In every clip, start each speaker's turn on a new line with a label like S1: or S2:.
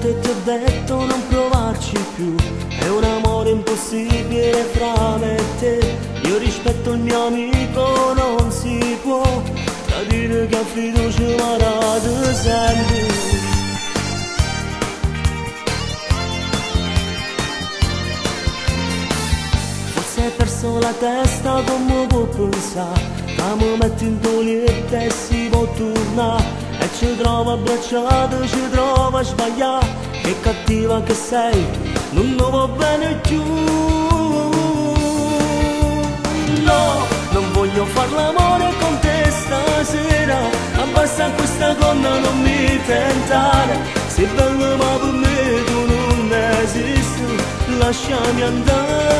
S1: volte ti ho detto non provarci più, è un amore impossibile fra me e te. Io rispetto il mio amico, non si può tradire che ha fiducia ma da sempre. Forse hai perso la testa come può pensare, ma mi metti in toglietta e si può tornare. E ci trova abbracciato, ci trova sbagliato, che cattiva che sei, non va bene più. No, non voglio far l'amore con te stasera, abbassa questa gonna, non mi tentare. Sei bella ma per me tu non esisti, lasciami andare.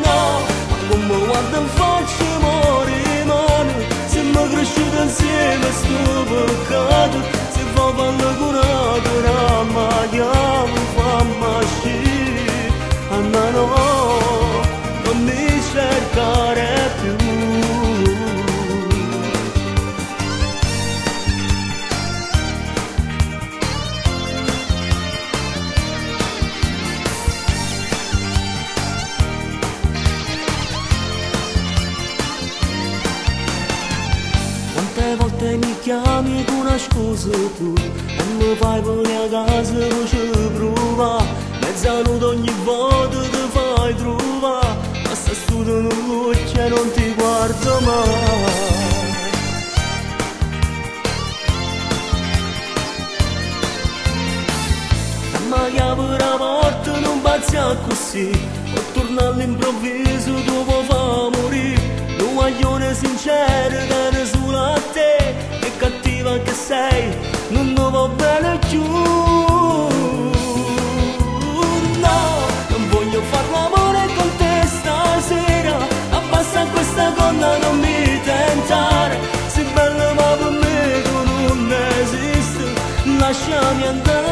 S1: No, ma come guarda in faccia rimane, siamo cresciuti insieme sto peccato. Se fa palla curata, ramaiamo, fammi uscire. Ma no, non mi cercare più. Quante volte mi chiami con una scusa tu e mi fai pure a casa poi ci prova, mezzanotte ogni volta ti fai trovare, ma sta studio non luccia e non ti guardo mai. Ma chiamo la porta non pazza così, o torna all'improvviso dopo fa morire. Un guaglione sincero che ne solo a te, che cattiva che sei, non va bene più. No, non voglio far l'amore con te stasera, abbassa questa gonna, non mi tentare. Sei bella ma per me tu non esisti, lasciami andare.